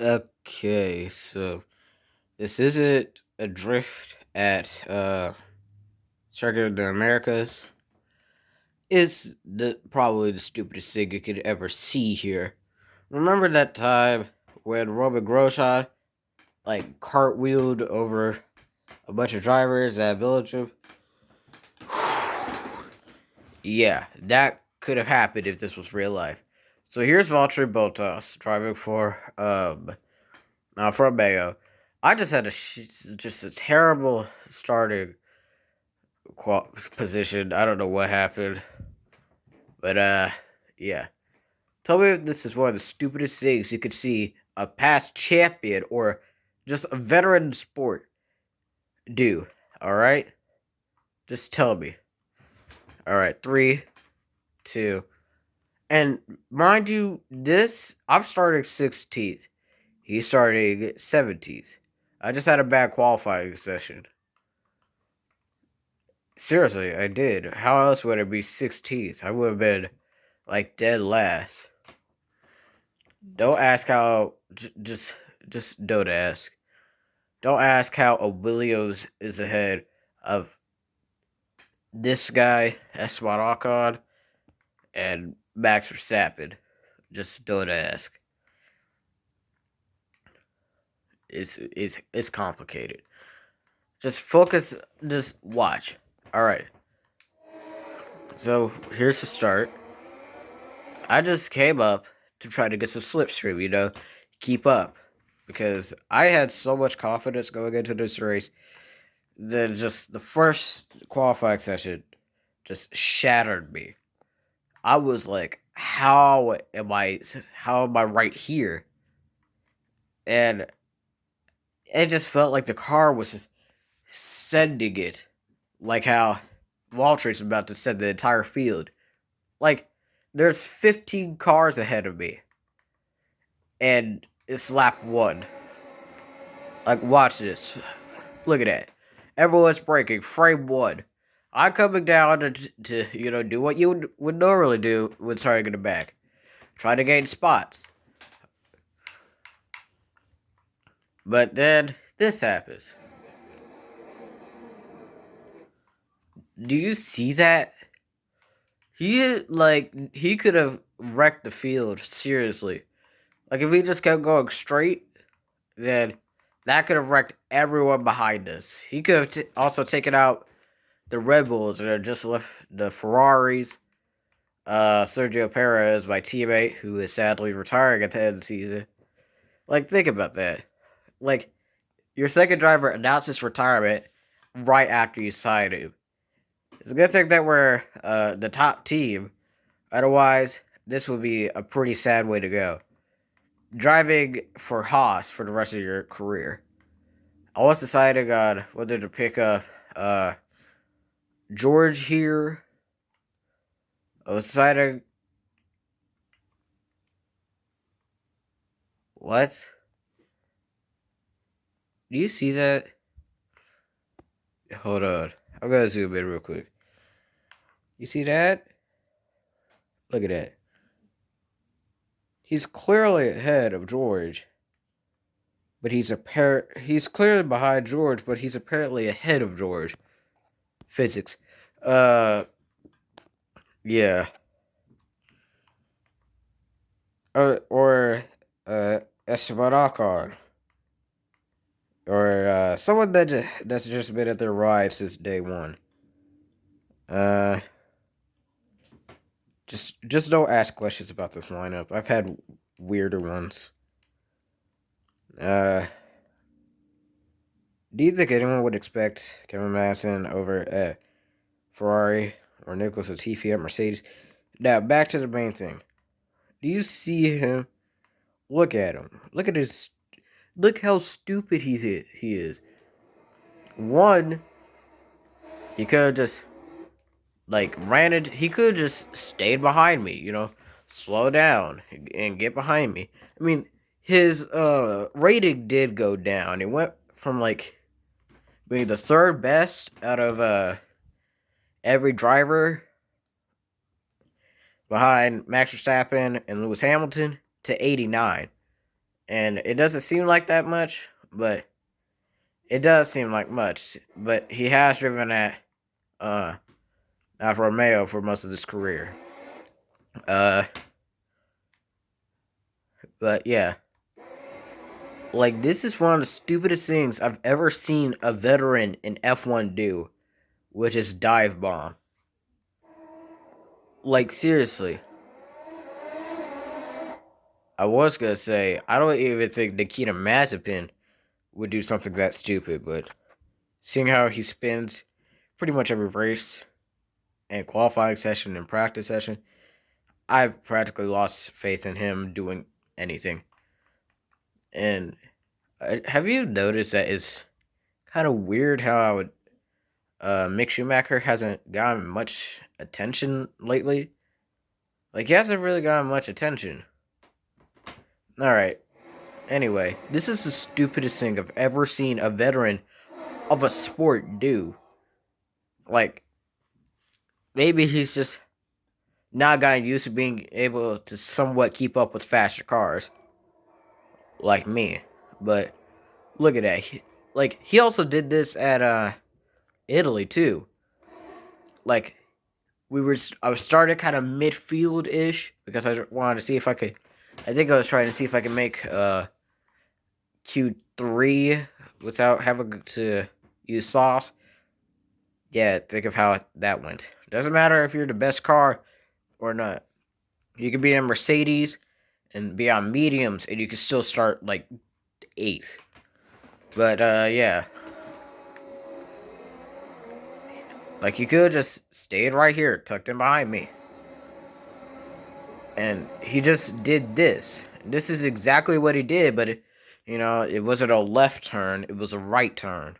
Okay, so this isn't a drift at Circuit of the Americas. It's probably the stupidest thing you could ever see here. Remember that time when Roman Grosjean cartwheeled over a bunch of drivers at Belgium? Yeah, that could have happened if this was real life. So here's Valtteri Bottas driving for now for Mayo. I just had just a terrible starting position. I don't know what happened, but yeah. Tell me if this is one of the stupidest things you could see a past champion or just a veteran sport do. All right, just tell me. All right, three, two, and mind you, this I'm starting 16th. He's starting 17th. I just had a bad qualifying session. Seriously, I did. How else would it be 16th? I would have been dead last. Don't ask how. Just don't ask. Don't ask how a Williams is ahead of this guy, Esteban Ocon, and Max Verstappen. Just don't ask. It's complicated. Just focus. Just watch. All right. So here's the start. I just came up to try to get some slipstream, keep up. Because I had so much confidence going into this race that just the first qualifying session just shattered me. I was like, how am I right here? And it just felt like the car was just sending it. Like how Walter's about to send the entire field. Like, there's 15 cars ahead of me. And it's lap one. Like, watch this. Look at that. Everyone's braking. Frame one. I'm coming down to do what you would normally do when starting in the back. Try to gain spots. But then this happens. Do you see that? He could have wrecked the field, seriously. Like, if he just kept going straight, then that could have wrecked everyone behind us. He could have also taken out the Red Bulls and just left the Ferraris. Sergio Perez, my teammate, who is sadly retiring at the end of the season. Like, think about that. Like, your second driver announces retirement right after you sign him. It's a good thing that we're the top team. Otherwise, this would be a pretty sad way to go. Driving for Haas for the rest of your career. I was deciding on whether to pick up George here. I was deciding. What? Do you see that? Hold on. I'm gonna zoom in real quick. You see that? Look at that. He's clearly ahead of George, but he's clearly behind George, but he's apparently ahead of George. Physics. Uh, yeah. Or Esteban Ocon. Or someone that's just been at their ride since day one. Uh, just don't ask questions about this lineup. I've had weirder ones. Uh, do you think anyone would expect Kevin Magnussen over at Ferrari or Nicholas Latifi at Mercedes? Now back to the main thing. Do you see him? Look at him. Look how stupid he is. One, he could have just ran it. He could have just stayed behind me. Slow down and get behind me. I mean, his rating did go down. It went from being the third best out of every driver behind Max Verstappen and Lewis Hamilton to 89. and it doesn't seem like that much, but it does seem like much. But he has driven at uh Alfa Romeo for most of his career. Uh, but yeah, like this is one of the stupidest things I've ever seen a veteran in F1 do, which is dive bomb. Like seriously, I was gonna say I don't even think Nikita Mazepin would do something that stupid, but seeing how he spins pretty much every race and qualifying session and practice session, I practically lost faith in him doing anything. And have you noticed that it's kind of weird how Mick Schumacher hasn't gotten much attention lately? Like he hasn't really gotten much attention. All right. Anyway, this is the stupidest thing I've ever seen a veteran of a sport do. Like maybe he's just not gotten used to being able to somewhat keep up with faster cars, like me. But look at that. He also did this at Italy too. Like I was started kind of midfield ish because I wanted to see if I could. I think I was trying to see if I could make Q3 without having to use softs. Yeah, think of how that went. Doesn't matter if you're the best car or not. You could be in Mercedes and be on mediums, and you can still start like eighth. But yeah, like you could just stayed right here, tucked in behind me, and he just did this. This is exactly what he did, but it wasn't a left turn; it was a right turn,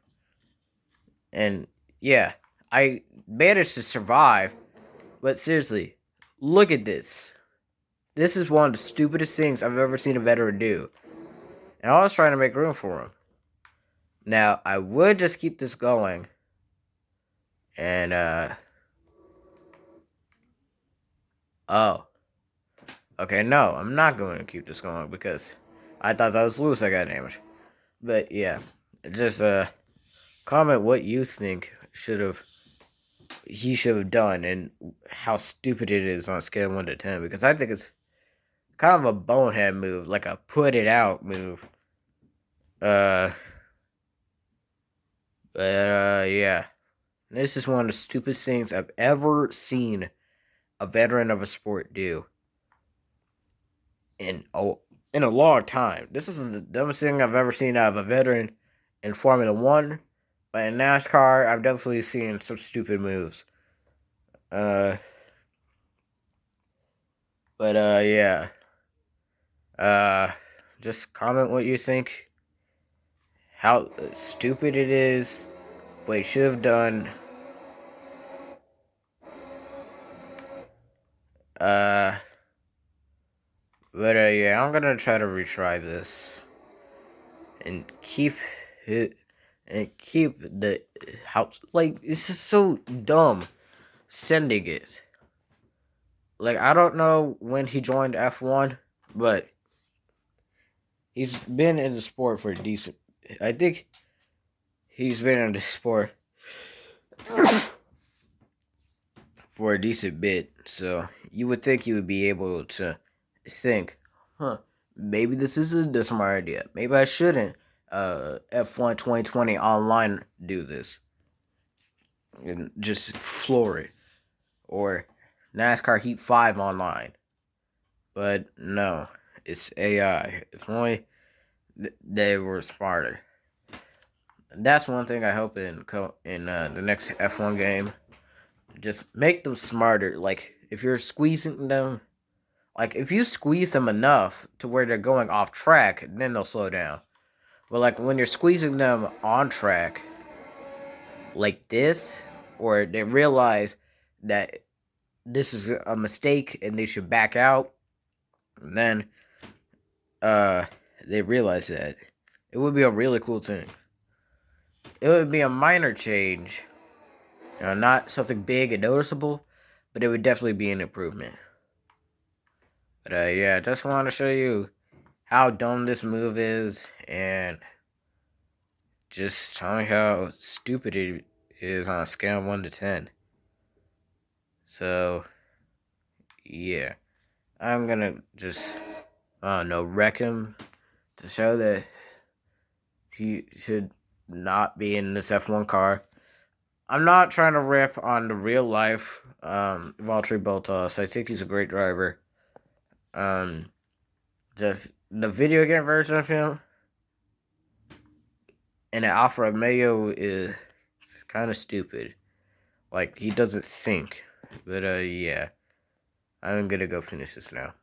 and yeah, I managed to survive. But seriously, look at this. This is one of the stupidest things I've ever seen a veteran do, and I was trying to make room for him. Now I would just keep this going, and oh, okay, no, I'm not going to keep this going because I thought that was Lewis I got damaged. But yeah, just comment what you think he should have done and how stupid it is on a scale of 1 to 10, because I think it's kind of a bonehead move, like a put it out move. Uh yeah. This is one of the stupidest things I've ever seen a veteran of a sport do in a long time. This is the dumbest thing I've ever seen out of a veteran in Formula One, but in NASCAR, I've definitely seen some stupid moves. Uh, but yeah. Uh, just comment what you think, how stupid it is, what he should have done. Uh, but yeah, I'm gonna try to retry this and keep it and keep the house. Like it's just so dumb sending it. Like I don't know when he joined F1, but he's been in the sport for a decent. I think he's been in the sport for a decent bit. So you would think you would be able to think, huh? Maybe this isn't a smart idea. Maybe I shouldn't F1 2020 online do this and just floor it, or NASCAR Heat 5 online. But no, it's AI. If only they were smarter. That's one thing I hope in the next F1 game. Just make them smarter. Like if you're squeezing them, like if you squeeze them enough to where they're going off track, then they'll slow down. But like when you're squeezing them on track, like this, or they realize that this is a mistake and they should back out, and then they realize that, it would be a really cool thing. It would be a minor change, not something big and noticeable, but it would definitely be an improvement. But yeah, just want to show you how dumb this move is, and just telling how stupid it is on a scale of 1 to 10. So, yeah. I'm gonna just, I don't know, wreck him to show that he should not be in this F1 car. I'm not trying to rip on the real life Vallteri Bottas. I think he's a great driver. Um, just the video game version of him and the Alfa Romeo is kind of stupid. Like, he doesn't think. But, yeah. I'm gonna go finish this now.